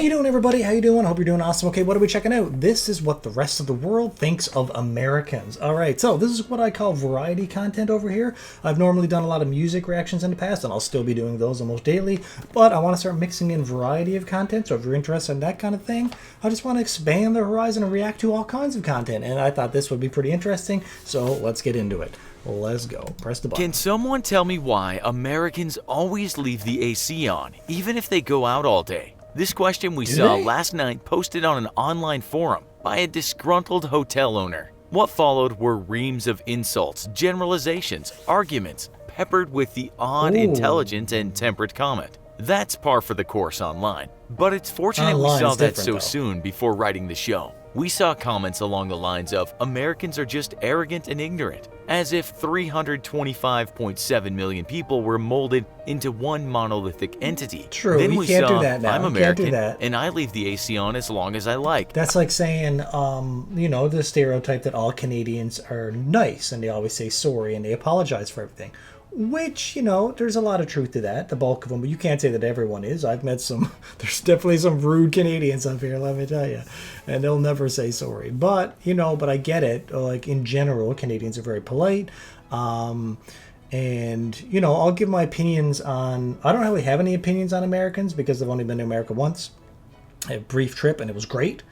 you doing, everybody? How you doing? I hope you're doing awesome. Okay, what are we checking out? This is what the rest of the world thinks of Americans. All right, so this is what I call variety content over here. I've normally done a lot of music reactions in the past, and I'll still be doing those almost daily, but I want to start mixing in variety of content, so if you're interested in that kind of thing, I just want to expand the horizon and react to all kinds of content, and I thought this would be pretty interesting, so let's get into it. Let's go. Press the button. Can someone tell me why Americans always leave the AC on, even if they go out all day? This question we saw last night posted on an online forum by a disgruntled hotel owner. What followed were reams of insults, generalizations, arguments, peppered with the odd, intelligent, and temperate comment. That's par for the course online, but it's fortunate we saw that so soon before writing the show. We saw comments along the lines of Americans are just arrogant and ignorant, as if 325.7 million people were molded into one monolithic entity. True, then we can't saw, do that now. I'm American, and I leave the AC on as long as I like. That's like saying, the stereotype that all Canadians are nice, and they always say sorry, and they apologize for everything. Which, there's a lot of truth to that, the bulk of them, but you can't say that everyone is. I've met there's definitely some rude Canadians up here, let me tell you, and they'll never say sorry. But, but I get it, like, in general, Canadians are very polite, and, I'll give my opinions on, I don't really have any opinions on Americans, because I've only been to America once, a brief trip, and it was great.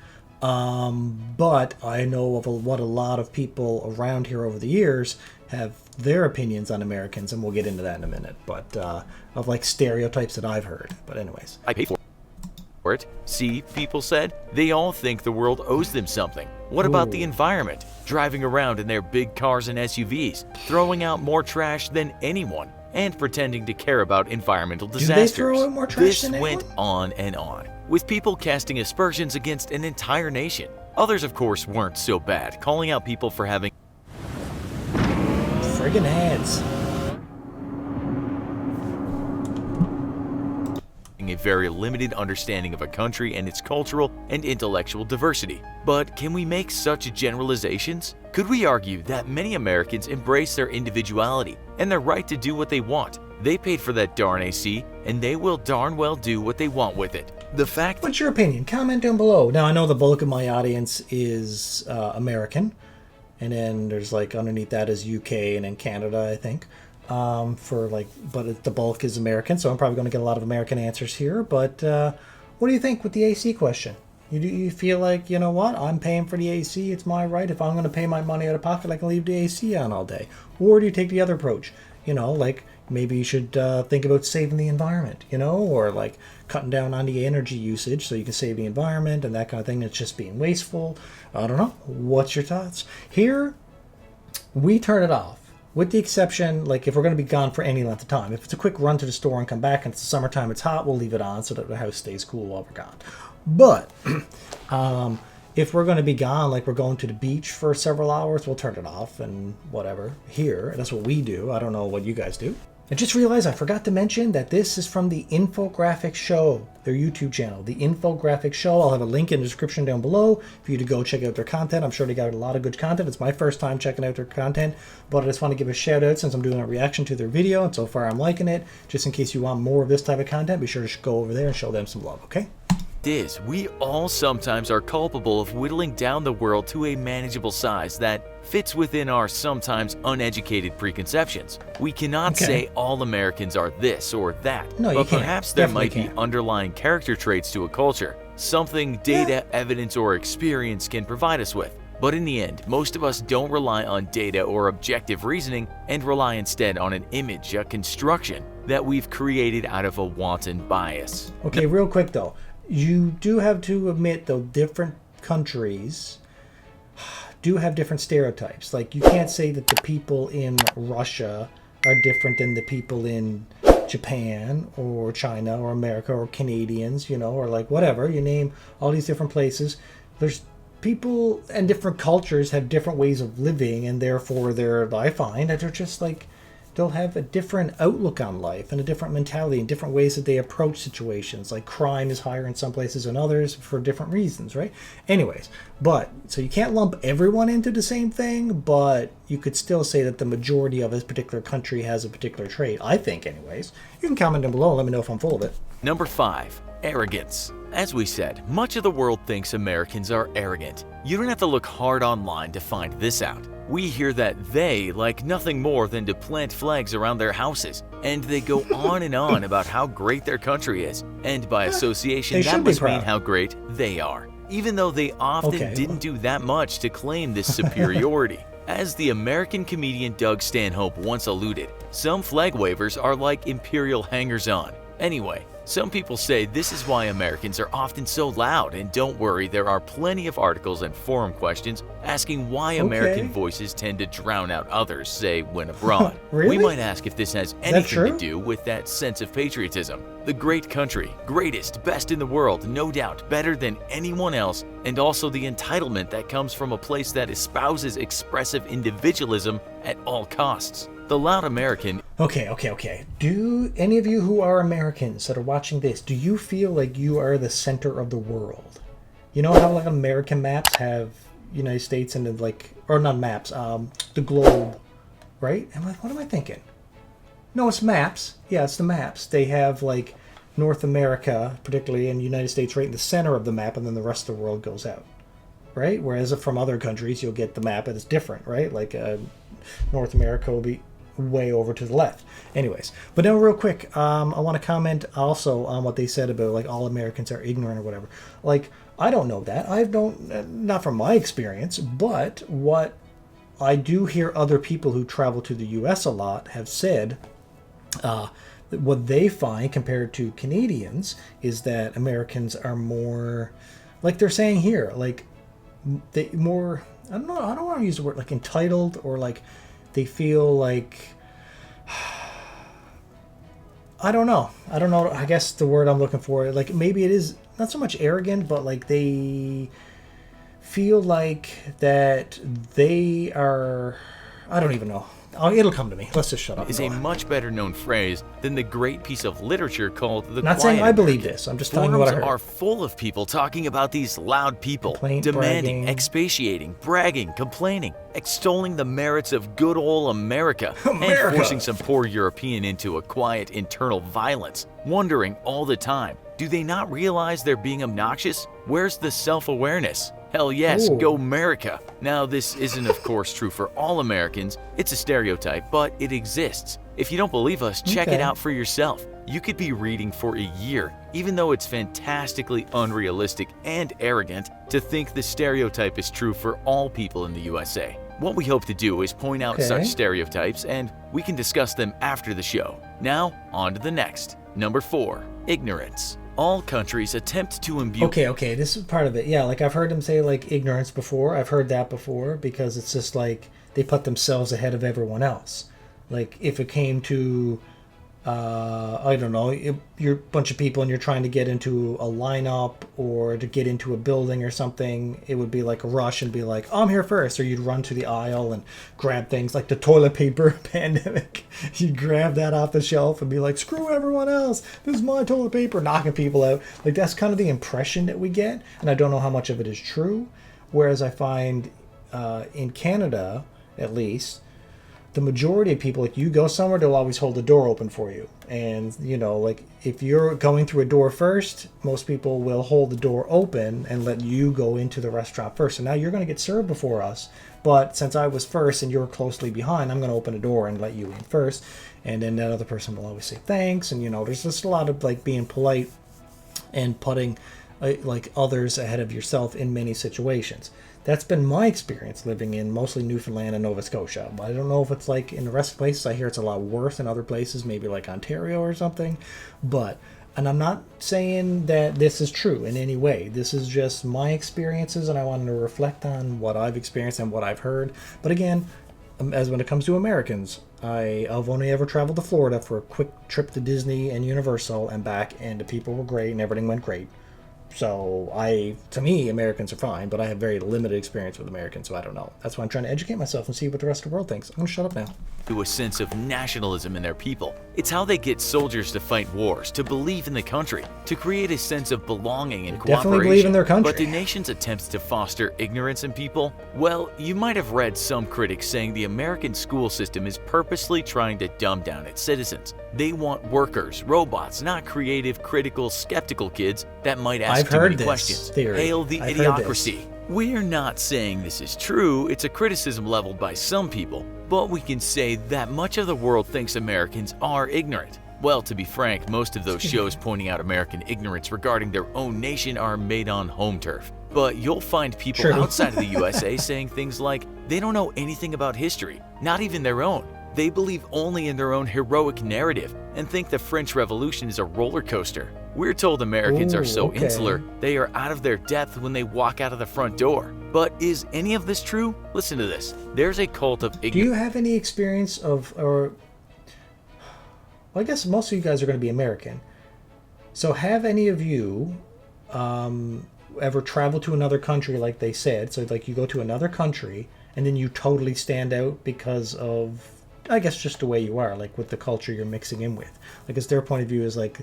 But I know of what a lot of people around here over the years have their opinions on Americans, and we'll get into that in a minute, but of like stereotypes that I've heard. But anyways. I pay for it. See, people said, they all think the world owes them something. What about the environment? Driving around in their big cars and SUVs, throwing out more trash than anyone, and pretending to care about environmental disasters. Do they throw out more trash than anyone? This went on and on, with people casting aspersions against an entire nation. Others, of course, weren't so bad, calling out people for having friggin' ads. A very limited understanding of a country and its cultural and intellectual diversity. But can we make such generalizations? Could we argue that many Americans embrace their individuality and their right to do what they want? They paid for that darn AC, and they will darn well do what they want with it. The fact— What's your opinion? Comment down below. Now, I know the bulk of my audience is American, and then there's like underneath that is UK and then Canada, I think. But the bulk is American, so I'm probably going to get a lot of American answers here. But what do you think with the AC question? You feel like, you know what, I'm paying for the AC, it's my right. If I'm going to pay my money out of pocket, I can leave the AC on all day. Or do you take the other approach? Like maybe you should think about saving the environment, or like cutting down on the energy usage so you can save the environment and that kind of thing. It's just being wasteful. I don't know. What's your thoughts? Here, we turn it off. With the exception, like if we're going to be gone for any length of time. If it's a quick run to the store and come back and it's the summertime, it's hot, we'll leave it on so that the house stays cool while we're gone. But if we're going to be gone, like we're going to the beach for several hours, we'll turn it off and whatever. Here, that's what we do. I don't know what you guys do. I just realized I forgot to mention that this is from the Infographic Show, their YouTube channel, the Infographic Show. I'll have a link in the description down below for you to go check out their content. I'm sure they got a lot of good content. It's my first time checking out their content, but I just want to give a shout out since I'm doing a reaction to their video, and so far I'm liking it. Just in case you want more of this type of content, be sure to go over there and show them some love, okay? We all sometimes are culpable of whittling down the world to a manageable size that fits within our sometimes uneducated preconceptions. We cannot say all Americans are this or that, but perhaps there might be underlying character traits to a culture, something data, evidence, or experience can provide us with. But in the end, most of us don't rely on data or objective reasoning and rely instead on an image, a construction that we've created out of a wanton bias. Okay, real quick though. You do have to admit, though, different countries do have different stereotypes. Like, you can't say that the people in Russia are different than the people in Japan or China or America or Canadians, or like whatever. You name all these different places. There's people and different cultures have different ways of living, and therefore I find that they're just like, they'll have a different outlook on life and a different mentality and different ways that they approach situations. Like crime is higher in some places than others for different reasons, right? Anyways, so you can't lump everyone into the same thing, but you could still say that the majority of a particular country has a particular trait, I think anyways. You can comment down below and let me know if I'm full of it. Number 5. Arrogance. As we said, much of the world thinks Americans are arrogant. You don't have to look hard online to find this out. We hear that they like nothing more than to plant flags around their houses, and they go on and on about how great their country is, and by association that must mean how great they are, even though they often didn't do that much to claim this superiority. As the American comedian Doug Stanhope once alluded, some flag wavers are like imperial hangers-on. Anyway, some people say this is why Americans are often so loud, and don't worry, there are plenty of articles and forum questions asking why American voices tend to drown out others, say, when abroad. Really? We might ask if this has anything to do with that sense of patriotism. The great country, greatest, best in the world, no doubt, better than anyone else, and also the entitlement that comes from a place that espouses expressive individualism at all costs. The loud American. Okay. Do any of you who are Americans that are watching this, do you feel like you are the center of the world? You know how like American maps have United States and like, or not maps, the globe, right? I'm like, what am I thinking? No, it's maps. Yeah, it's the maps. They have like North America, particularly in the United States, right in the center of the map, and then the rest of the world goes out, right? Whereas from other countries, you'll get the map and it's different, right? Like North America will be way over to the left. Anyways, but now real quick, I want to comment also on what they said about like all Americans are ignorant or whatever. Like, I don't know that. I don't, not from my experience, but what I do hear other people who travel to the US a lot have said, what they find compared to Canadians is that Americans are more, like they're saying here, like they more, I don't know, I don't want to use the word like entitled, or like they feel like, I don't know. I guess the word I'm looking for, like maybe it is not so much arrogant, but like they feel like that they are, I don't even know. It'll come to me. Let's just shut up. Is a much better known phrase than the great piece of literature called the Not Quiet saying I believe American. this. I'm just telling you what I heard. Forums are full of people talking about these loud people, Complaint, demanding, bragging. expatiating, bragging, complaining, extolling the merits of good old America, and America. forcing some poor European into a quiet internal violence, wondering all the time, do they not realize they're being obnoxious? Where's the self-awareness? Hell yes, Ooh. go America. Now, this isn't of course true for all Americans. It's a stereotype, but it exists. If you don't believe us, check it out for yourself. You could be reading for a year, even though it's fantastically unrealistic and arrogant to think the stereotype is true for all people in the USA. What we hope to do is point out such stereotypes, and we can discuss them after the show. Now, on to the next. Number 4, ignorance. All countries attempt to imbue... Okay, this is part of it. Yeah, like I've heard them say like ignorance before. I've heard that before because it's just like they put themselves ahead of everyone else. Like if it came to, I don't know, you're a bunch of people and you're trying to get into a lineup or to get into a building or something, it would be like a rush and be like, oh, I'm here first. Or you'd run to the aisle and grab things like the toilet paper pandemic. You'd grab that off the shelf and be like, screw everyone else. This is my toilet paper, knocking people out. Like that's kind of the impression that we get. And I don't know how much of it is true. Whereas I find in Canada, at least, the majority of people, like you go somewhere, they'll always hold the door open for you. And, you know, like if you're going through a door first, most people will hold the door open and let you go into the restaurant first. So now you're going to get served before us. But since I was first and you're closely behind, I'm going to open the door and let you in first. And then that other person will always say thanks. And, you know, there's just a lot of like being polite and putting like others ahead of yourself in many situations. That's been my experience living in mostly Newfoundland and Nova Scotia. I don't know if it's like in the rest of the places. I hear it's a lot worse in other places, maybe like Ontario or something. And I'm not saying that this is true in any way. This is just my experiences, and I wanted to reflect on what I've experienced and what I've heard. But again, as when it comes to Americans, I've only ever traveled to Florida for a quick trip to Disney and Universal and back, and the people were great and everything went great. So to me, Americans are fine, but I have very limited experience with Americans, so I don't know. That's why I'm trying to educate myself and see what the rest of the world thinks. I'm going to shut up now. To a sense of nationalism in their people. It's how they get soldiers to fight wars, to believe in the country, to create a sense of belonging and cooperation. Definitely believe in their country. But the nation's attempts to foster ignorance in people? Well, you might have read some critics saying the American school system is purposely trying to dumb down its citizens. They want workers, robots, not creative, critical, skeptical kids that might ask I've too heard many this questions. theory. Hail the I've heard this. idiocracy. We're not saying this is true, it's a criticism leveled by some people, but we can say that much of the world thinks Americans are ignorant. Well, to be frank, most of those shows pointing out American ignorance regarding their own nation are made on home turf. But you'll find people True. outside of the USA saying things like they don't know anything about history, not even their own. They believe only in their own heroic narrative and think the French Revolution is a roller coaster. We're told Americans are so okay. insular, they are out of their depth when they walk out of the front door. But is any of this true? Listen to this. There's a cult of ignorance. Do you have any experience of, or well, I guess most of you guys are going to be American. So have any of you ever traveled to another country like they said? So like you go to another country and then you totally stand out because of, I guess, just the way you are, like with the culture you're mixing in with. Like, it's their point of view is like,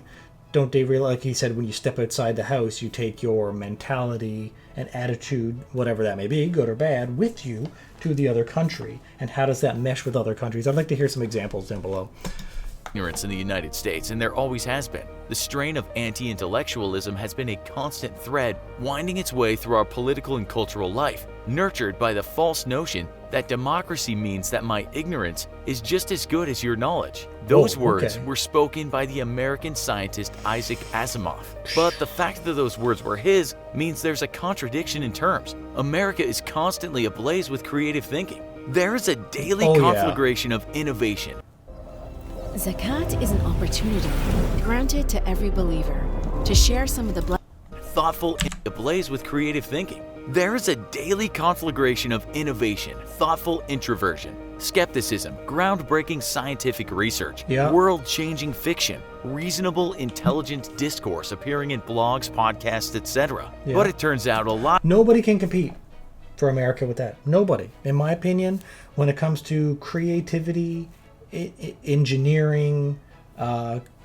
don't they realize, like he said, when you step outside the house, you take your mentality and attitude, whatever that may be, good or bad, with you to the other country. And how does that mesh with other countries? I'd like to hear some examples down below. Ignorance in the United States, and there always has been. The strain of anti-intellectualism has been a constant thread winding its way through our political and cultural life, nurtured by the false notion that democracy means that my ignorance is just as good as your knowledge. Those words were spoken by the American scientist Isaac Asimov. But the fact that those words were his means there's a contradiction in terms. America is constantly ablaze with creative thinking. There is a daily conflagration of innovation. Zakat is an opportunity granted to every believer to share some of the thoughtful and ablaze with creative thinking. There is a daily conflagration of innovation, thoughtful introversion, skepticism, groundbreaking scientific research, world-changing fiction, reasonable, intelligent discourse appearing in blogs, podcasts, etc. But it turns out a lot. Nobody can compete for America with that. Nobody. In my opinion, when it comes to creativity, engineering,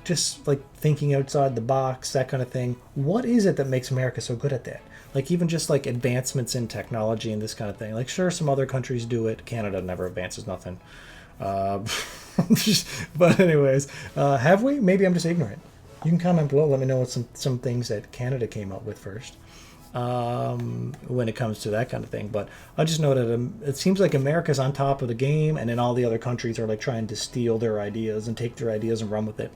just like thinking outside the box, that kind of thing. What is it that makes America so good at that? Like even just like advancements in technology and this kind of thing. Like sure, some other countries do it. Canada never advances nothing. But anyways, have we? Maybe I'm just ignorant. You can comment below. Let me know what some things that Canada came up with first. When it comes to that kind of thing. But I just know that it seems like America's on top of the game, and then all the other countries are like trying to steal their ideas and take their ideas and run with it.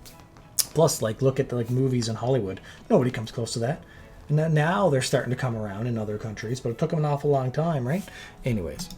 Plus, like look at the like movies in Hollywood. Nobody comes close to that. And now they're starting to come around in other countries, but it took them an awful long time, right? Anyways.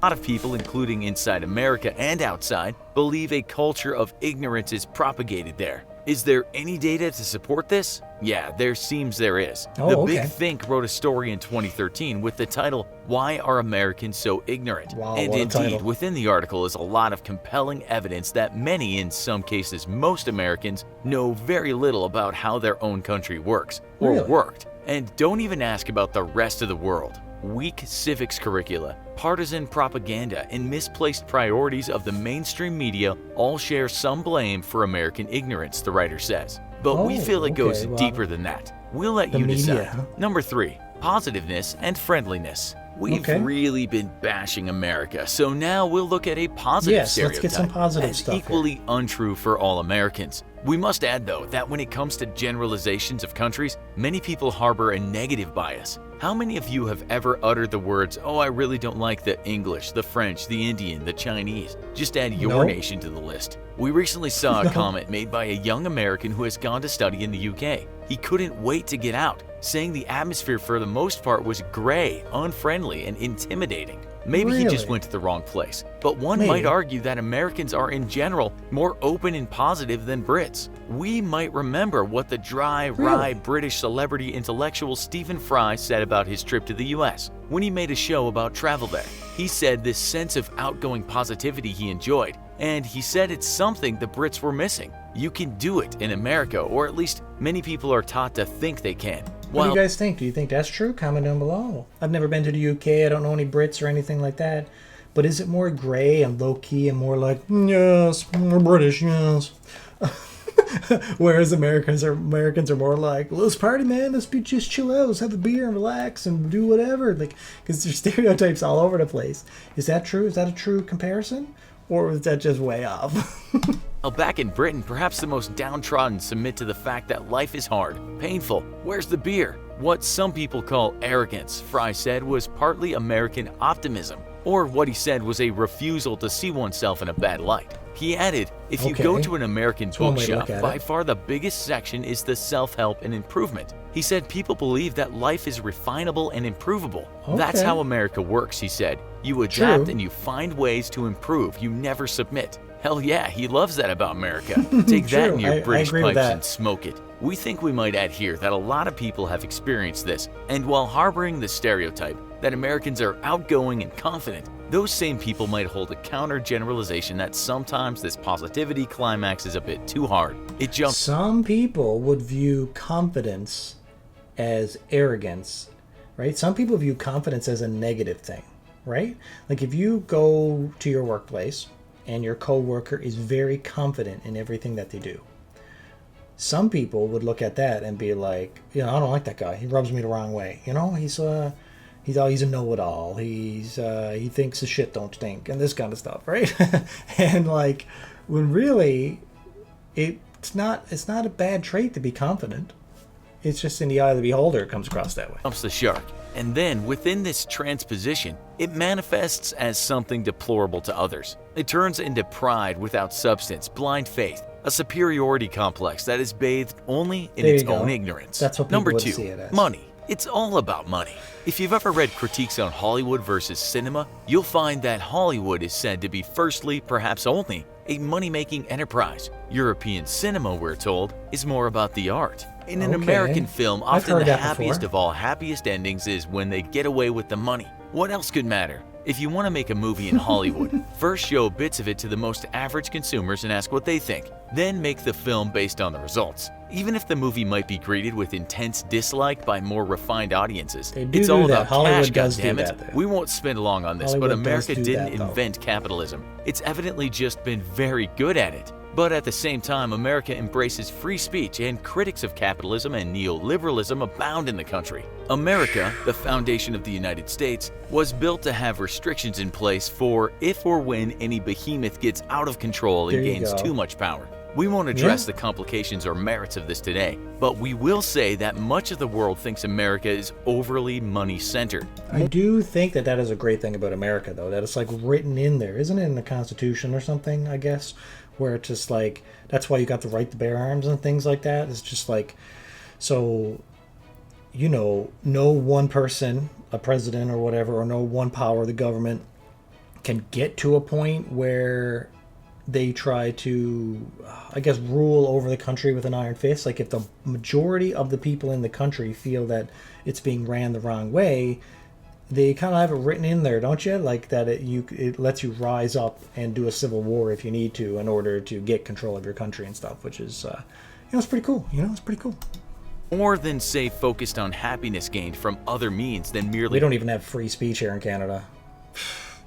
A lot of people, including inside America and outside, believe a culture of ignorance is propagated there. Is there any data to support this? Yeah, there is. Big Think wrote a story in 2013 with the title, Why Are Americans So Ignorant? Wow, and what a indeed, title. within the article is a lot of compelling evidence that many, in some cases most Americans, know very little about how their own country works, or worked, and don't even ask about the rest of the world. Weak civics curricula, partisan propaganda, and misplaced priorities of the mainstream media all share some blame for American ignorance, the writer says. But we feel it goes deeper than that. We'll let you decide. Number 3, positiveness and friendliness. We've really been bashing America, so now we'll look at a positive stereotype let's get some positive as stuff equally untrue for all Americans. We must add, though, that when it comes to generalizations of countries, many people harbor a negative bias. How many of you have ever uttered the words, oh, I really don't like the English, the French, the Indian, the Chinese? Just add your nation to the list. We recently saw a comment made by a young American who has gone to study in the UK. He couldn't wait to get out, saying the atmosphere for the most part was gray, unfriendly, and intimidating. Maybe he just went to the wrong place. But one might argue that Americans are in general more open and positive than Brits. We might remember what the dry, wry British celebrity intellectual Stephen Fry said about his trip to the US when he made a show about travel there. He said this sense of outgoing positivity he enjoyed, and he said it's something the Brits were missing. You can do it in America, or at least many people are taught to think they can. What do you guys think? Do you think that's true? Comment down below. I've never been to the UK. I don't know any Brits or anything like that. But is it more gray and low-key and more like, yes, we're British, yes. Whereas Americans are more like, let's party, man. Let's just chill out. Let's have a beer and relax and do whatever. Like, because there's stereotypes all over the place. Is that true? Is that a true comparison? Or is that just way off? While back in Britain, perhaps the most downtrodden submit to the fact that life is hard, painful. Where's the beer? What some people call arrogance, Fry said, was partly American optimism, or what he said was a refusal to see oneself in a bad light. He added, if you go to an American bookshop, by far the biggest section is the self-help and improvement. He said people believe that life is refinable and improvable. That's how America works, he said. You adapt and you find ways to improve. You never submit. Hell yeah, he loves that about America. Take that in your British pipes and smoke it. We think we might add here that a lot of people have experienced this, and while harboring the stereotype that Americans are outgoing and confident, those same people might hold a counter generalization that sometimes this positivity climax is a bit too hard. Some people would view confidence as arrogance, right? Some people view confidence as a negative thing, right? Like if you go to your workplace and your coworker is very confident in everything that they do, some people would look at that and be like, I don't like that guy. He rubs me the wrong way. He's a know-it-all. He thinks the shit don't stink and this kind of stuff, right? And like, when really, it's not a bad trait to be confident. It's just in the eye of the beholder it comes across that way. Jumps the shark. And then, within this transposition, it manifests as something deplorable to others. It turns into pride without substance, blind faith, a superiority complex that is bathed only in its own ignorance. That's what people Number would 2, see it as. money. It's all about money. If you've ever read critiques on Hollywood versus cinema, you'll find that Hollywood is said to be firstly, perhaps only, a money-making enterprise. European cinema, we're told, is more about the art. In an American film, often the happiest of all happiest endings is when they get away with the money. What else could matter? If you want to make a movie in Hollywood, first show bits of it to the most average consumers and ask what they think. Then make the film based on the results. Even if the movie might be greeted with intense dislike by more refined audiences, it's all about cash, goddammit. We won't spend long on this, but America didn't invent capitalism. It's evidently just been very good at it. But at the same time, America embraces free speech, and critics of capitalism and neoliberalism abound in the country. America, the foundation of the United States, was built to have restrictions in place for if or when any behemoth gets out of control and gains too much power. We won't address the complications or merits of this today, but we will say that much of the world thinks America is overly money-centered. I do think that is a great thing about America, though, that it's like written in there. Isn't it in the Constitution or something, I guess? Where it's just like, that's why you got the right to bear arms and things like that. It's just like, so, no one person, a president or whatever, or no one power of the government can get to a point where they try to, I guess, rule over the country with an iron fist. Like if the majority of the people in the country feel that it's being ran the wrong way, they kind of have it written in there, don't you? Like that it lets you rise up and do a civil war if you need to in order to get control of your country and stuff, which is, it's pretty cool. It's pretty cool. More than, say, focused on happiness gained from other means than merely... We don't even have free speech here in Canada.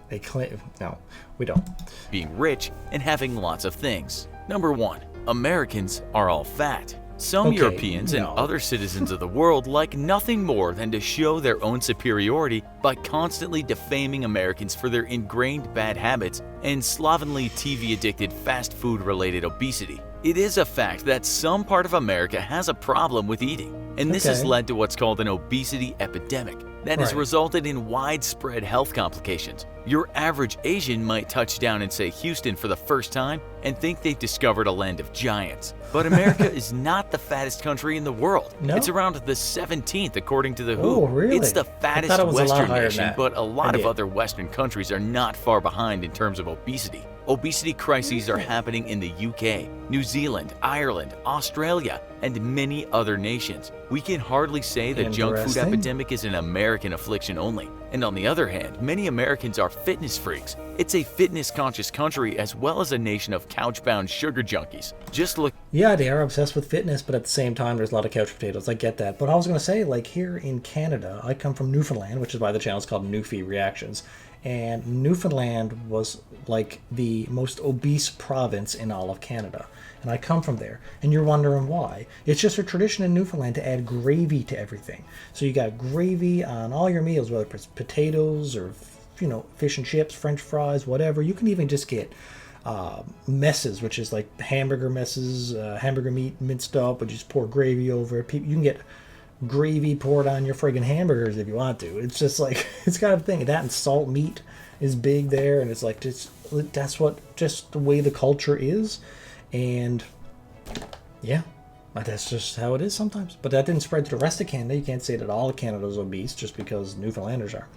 They claim... No, we don't. Being rich and having lots of things. Number 1, Americans are all fat. Some Europeans and other citizens of the world like nothing more than to show their own superiority by constantly defaming Americans for their ingrained bad habits and slovenly TV-addicted fast food-related obesity. It is a fact that some part of America has a problem with eating, and this has led to what's called an obesity epidemic that has resulted in widespread health complications. Your average Asian might touch down in, say, Houston for the first time and think they've discovered a land of giants. But America is not the fattest country in the world. No? It's around the 17th according to the WHO. Oh, really? It's the fattest Western nation, but a lot of other Western countries are not far behind in terms of obesity. Obesity crises are happening in the UK, New Zealand, Ireland, Australia, and many other nations. We can hardly say the junk food epidemic is an American affliction only. And on the other hand, many Americans are fitness freaks. It's a fitness-conscious country as well as a nation of couch-bound sugar junkies. Just look... Yeah, they are obsessed with fitness, but at the same time, there's a lot of couch potatoes. I get that. But I was going to say, like, here in Canada, I come from Newfoundland, which is why the channel is called Newfie Reactions. And Newfoundland was like the most obese province in all of Canada. And I come from there. And you're wondering why. It's just a tradition in Newfoundland to add gravy to everything. So you got gravy on all your meals, whether it's potatoes or, fish and chips, French fries, whatever. You can even just get messes, which is like hamburger messes, hamburger meat minced up, but you just pour gravy over it. You can get gravy poured on your friggin' hamburgers if you want to. It's just like, it's kind of a thing. That and salt meat is big there, and it's like, that's what, just the way the culture is. And yeah, that's just how it is sometimes. But that didn't spread to the rest of Canada. You can't say that all of Canada's obese just because Newfoundlanders are.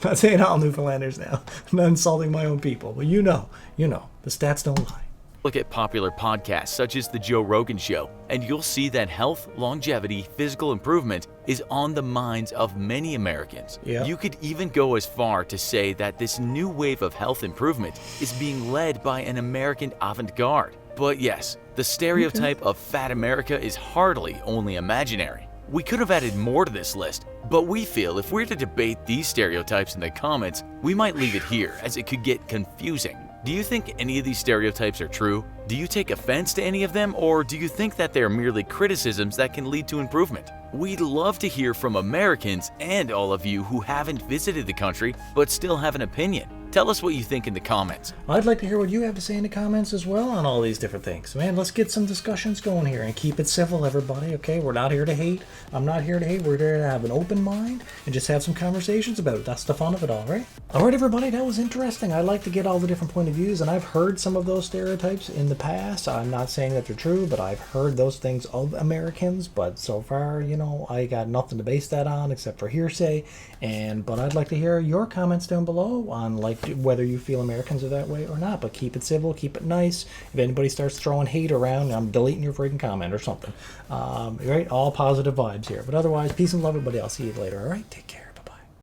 Not saying all Newfoundlanders now. I'm not insulting my own people. But you know, the stats don't lie. Look at popular podcasts such as The Joe Rogan Show, and you'll see that health, longevity, physical improvement is on the minds of many Americans. Yeah. You could even go as far to say that this new wave of health improvement is being led by an American avant-garde. But yes, the stereotype of fat America is hardly only imaginary. We could have added more to this list, but we feel if we're to debate these stereotypes in the comments, we might leave it here as it could get confusing. Do you think any of these stereotypes are true? Do you take offense to any of them, or do you think that they're merely criticisms that can lead to improvement? We'd love to hear from Americans and all of you who haven't visited the country but still have an opinion. Tell us what you think in the comments. I'd like to hear what you have to say in the comments as well on all these different things. Man, let's get some discussions going here and keep it civil, everybody, okay? We're not here to hate. I'm not here to hate. We're here to have an open mind and just have some conversations about it. That's the fun of it all, right? All right, everybody, that was interesting. I like to get all the different point of views, and I've heard some of those stereotypes in the past. I'm not saying that they're true, but I've heard those things of Americans. But so far, I got nothing to base that on except for hearsay. But I'd like to hear your comments down below on whether you feel Americans are that way or not. But keep it civil, keep it nice. If anybody starts throwing hate around, I'm deleting your freaking comment or something. Right? All positive vibes here. But otherwise, peace and love, everybody. I'll see you later. All right? Take care.